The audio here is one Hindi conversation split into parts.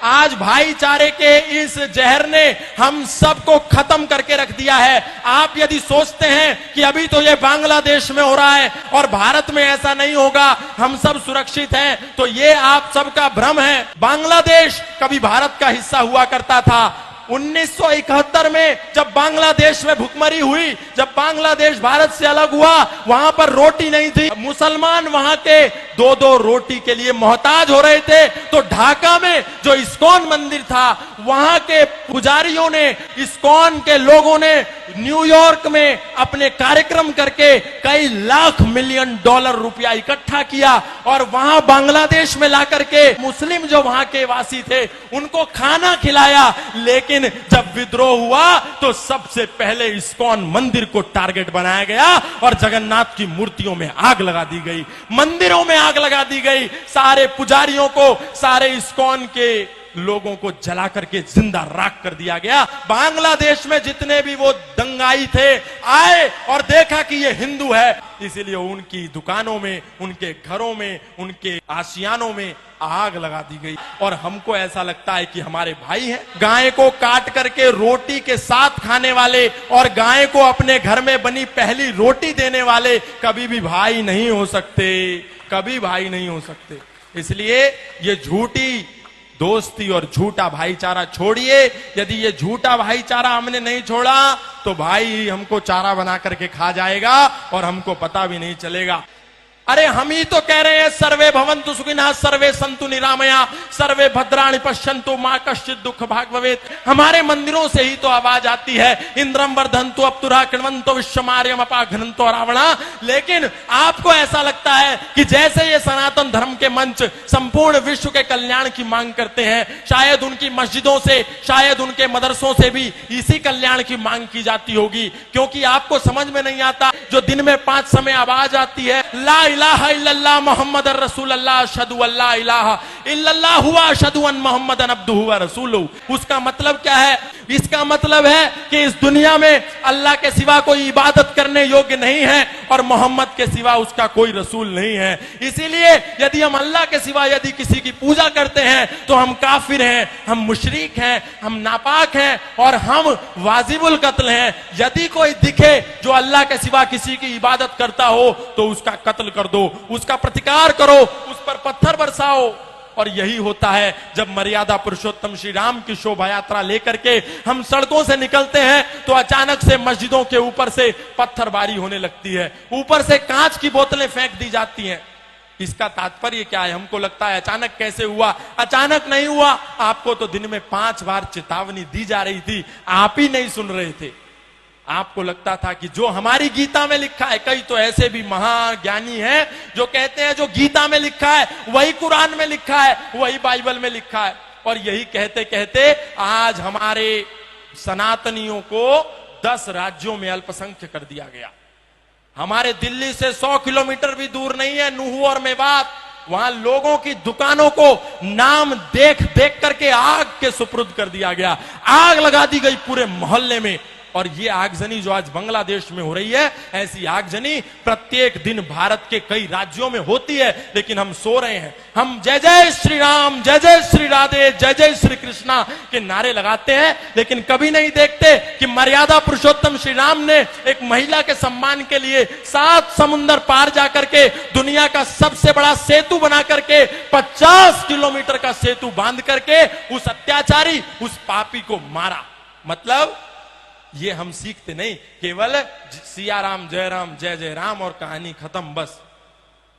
आज भाईचारे के इस जहर ने हम सबको खत्म करके रख दिया है। आप यदि सोचते हैं कि अभी तो ये बांग्लादेश में हो रहा है और भारत में ऐसा नहीं होगा, हम सब सुरक्षित हैं, तो ये आप सबका भ्रम है। बांग्लादेश कभी भारत का हिस्सा हुआ करता था। 1971 में जब बांग्लादेश में भुखमरी हुई, जब बांग्लादेश भारत से अलग हुआ, वहां पर रोटी नहीं थी। मुसलमान वहां के 2-2 रोटी के लिए मोहताज हो रहे थे। तो ढाका में जो इस्कॉन मंदिर था, वहां के पुजारियों ने, इस्कॉन के लोगों ने न्यूयॉर्क में अपने कार्यक्रम करके कई लाख मिलियन डॉलर रुपया इकट्ठा किया और वहां बांग्लादेश में ला करके मुस्लिम जो वहां के वासी थे उनको खाना खिलाया। लेकिन जब विद्रोह हुआ तो सबसे पहले इस्कॉन मंदिर को टारगेट बनाया गया और जगन्नाथ की मूर्तियों में आग लगा दी गई, मंदिरों में आग लगा दी गई, सारे पुजारियों को, सारे इस्कॉन के लोगों को जला करके जिंदा राख कर दिया गया। बांग्लादेश में जितने भी वो दंगाई थे आए और देखा कि ये हिंदू है, इसीलिए उनकी दुकानों में, उनके घरों में, उनके आशियानों में आग लगा दी गई। और हमको ऐसा लगता है कि हमारे भाई हैं। गाय को काट करके रोटी के साथ खाने वाले और गाय को अपने घर में बनी पहली रोटी देने वाले कभी भी भाई नहीं हो सकते, कभी भाई नहीं हो सकते। इसलिए ये झूठी दोस्ती और झूठा भाईचारा छोड़िए। यदि ये झूठा भाईचारा हमने नहीं छोड़ा तो भाई हमको चारा बना करके खा जाएगा और हमको पता भी नहीं चलेगा। अरे हम ही तो कह रहे हैं सर्वे भवन्तु सुखिनः, सर्वे सन्तु निरामया, सर्वे भद्राणि पश्यन्तु मा कश्चित् दुःख भाग् भवेत्। हमारे मंदिरों से ही तो आवाज आती है, इंद्रम वर्धन्तु अप्तुरः कृण्वन्तो विश्वमार्यम अपाघ्नन्तो रावणा। लेकिन आपको ऐसा लगता है कि जैसे ये सनातन धर्म के मंच संपूर्ण विश्व के कल्याण की मांग करते हैं, शायद उनकी मस्जिदों से, शायद उनके मदरसों से भी इसी कल्याण की मांग की जाती होगी। क्योंकि आपको समझ में नहीं आता, जो दिन में 5 समय आवाज आती है, ला इलाहा इल्लल्लाह मुहम्मद रसूलुल्लाह अशहदु अल्ला इलाहा इल्लल्लाह हुवा अशहदु अन मुहम्मदन अब्दुहु व रसूलुहु। उसका मतलब क्या है? इसका मतलब है कि इस दुनिया में अल्लाह के सिवा कोई इबादत करने योग्य नहीं है और मोहम्मद के सिवा उसका कोई रसूल नहीं है। इसीलिए यदि हम अल्लाह के सिवा यदि किसी की पूजा करते हैं तो हम काफिर हैं, हम मुशरिक हैं, हम नापाक हैं और हम वाजिबुल कत्ल हैं। यदि कोई दिखे जो अल्लाह के सिवा किसी की इबादत करता हो तो उसका कत्ल कर दो, उसका प्रतिकार करो, उस पर पत्थर बरसाओ। और यही होता है जब मर्यादा पुरुषोत्तम श्री राम की शोभा यात्रा लेकर के हम सड़कों से निकलते हैं तो अचानक से मस्जिदों के ऊपर से पत्थरबारी होने लगती है, ऊपर से कांच की बोतलें फेंक दी जाती हैं। इसका तात्पर्य क्या है? हमको लगता है अचानक कैसे हुआ? अचानक नहीं हुआ, आपको तो दिन में 5 बार चेतावनी दी जा रही थी, आप ही नहीं सुन रहे थे। आपको लगता था कि जो हमारी गीता में लिखा है, कई तो ऐसे भी महान ज्ञानी हैं जो कहते हैं जो गीता में लिखा है वही कुरान में लिखा है, वही बाइबल में लिखा है। और यही कहते कहते आज हमारे सनातनियों को 10 राज्यों में अल्पसंख्य कर दिया गया। हमारे दिल्ली से 100 किलोमीटर भी दूर नहीं है नूह और मेवात, वहां लोगों की दुकानों को नाम देख देख करके आग के सुपुर्द कर दिया गया, आग लगा दी गई पूरे मोहल्ले में। और ये आगजनी जो आज बांग्लादेश में हो रही है, ऐसी आगजनी प्रत्येक दिन भारत के कई राज्यों में होती है, लेकिन हम सो रहे हैं। हम जय जय श्री राम, जय जय श्री राधे, जय जय श्री कृष्णा के नारे लगाते हैं, लेकिन कभी नहीं देखते कि मर्यादा पुरुषोत्तम श्री राम ने एक महिला के सम्मान के लिए 7 समुंदर पार जाकर के दुनिया का सबसे बड़ा सेतु बना करके 50 किलोमीटर का सेतु बांध करके उस अत्याचारी, उस पापी को मारा। मतलब ये हम सीखते नहीं, केवल सिया राम जय राम जय जय राम और कहानी खत्म, बस।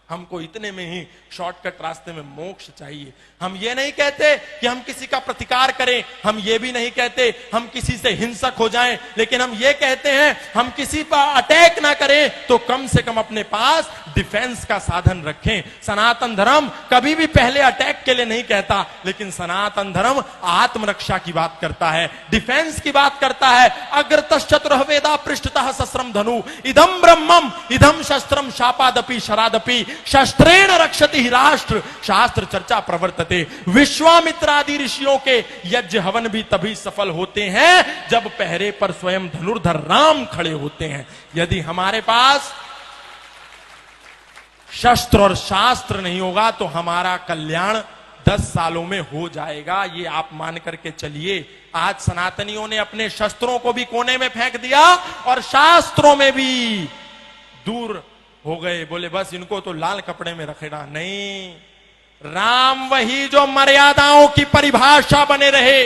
हमको इतने में ही शॉर्टकट रास्ते में मोक्ष चाहिए। हम ये नहीं कहते कि हम किसी का प्रतिकार करें, हम ये भी नहीं कहते हम किसी से हिंसक हो जाएं, लेकिन हम ये कहते हैं हम किसी पर अटैक ना करें तो कम से कम अपने पास डिफेंस का साधन रखें। सनातन धर्म कभी भी पहले अटैक के लिए नहीं कहता, लेकिन सनातन धर्म आत्मरक्षा की बात करता है, डिफेंस की बात करता है। अग्रतश्चतुरः वेदा पृष्ठतः सहस्रम धनु इदम ब्रह्मम इदम शस्त्रम शापादपि शरादपि शस्त्रेण रक्षति ही राष्ट्र शास्त्र चर्चा प्रवर्तते। विश्वामित्रादि ऋषियों के यज्ञ हवन भी तभी सफल होते हैं जब पहरे पर स्वयं धनुर्धर राम खड़े होते हैं। यदि हमारे पास शस्त्र और शास्त्र नहीं होगा तो हमारा कल्याण 10 सालों में हो जाएगा, ये आप मान करके चलिए। आज सनातनियों ने अपने शस्त्रों को भी कोने में फेंक दिया और शास्त्रों में भी दूर हो गए, बोले बस इनको तो लाल कपड़े में रखेगा। नहीं, राम वही जो मर्यादाओं की परिभाषा बने रहे,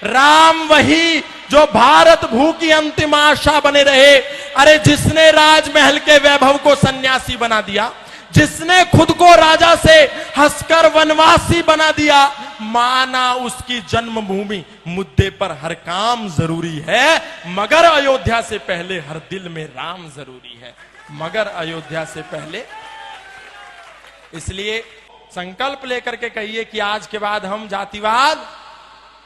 राम वही जो भारत भू की अंतिम आशा बने रहे। अरे जिसने राजमहल के वैभव को सन्यासी बना दिया, जिसने खुद को राजा से हंसकर वनवासी बना दिया, माना उसकी जन्मभूमि मुद्दे पर हर काम जरूरी है, मगर अयोध्या से पहले हर दिल में राम जरूरी है, मगर अयोध्या से पहले। इसलिए संकल्प लेकर के कहिए कि आज के बाद हम जातिवाद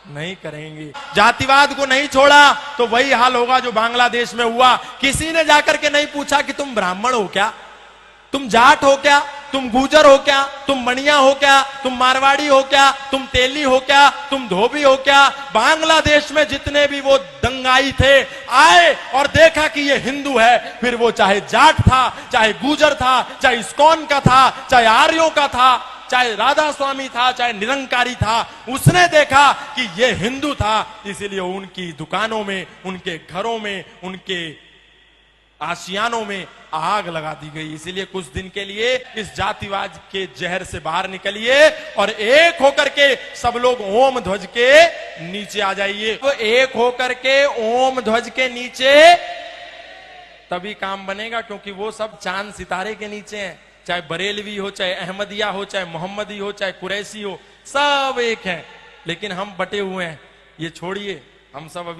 नहीं करेंगे। जातिवाद को नहीं छोड़ा तो वही हाल होगा जो बांग्लादेश में हुआ। किसी ने जाकर के नहीं पूछा कि तुम ब्राह्मण हो क्या, तुम जाट हो क्या, तुम गुजर हो क्या, तुम मणिया हो क्या, तुम मारवाड़ी हो क्या, तुम तेली हो क्या, तुम धोबी हो क्या। बांग्लादेश में जितने भी वो दंगाई थे आए और देखा कि ये हिंदू है, फिर वो चाहे जाट था, चाहे गुजर था, चाहे इस्कॉन का था, चाहे आर्यों का था, चाहे राधा स्वामी था, चाहे निरंकारी था, उसने देखा कि ये हिंदू था। इसीलिए उनकी दुकानों में, उनके घरों में, उनके आशियानों में आग लगा दी गई। इसीलिए कुछ दिन के लिए इस जातिवाद के जहर से बाहर निकलिए और एक होकर के सब लोग ओम ध्वज के नीचे आ जाइए। तो एक होकर के ओम ध्वज के नीचे तभी काम बनेगा, क्योंकि वो सब चांद सितारे के नीचे हैं। चाहे बरेलवी हो, चाहे अहमदिया हो, चाहे मोहम्मदी हो, चाहे कुरैशी हो, सब एक हैं, लेकिन हम बटे हुए हैं। ये छोड़िए, हम सब अभी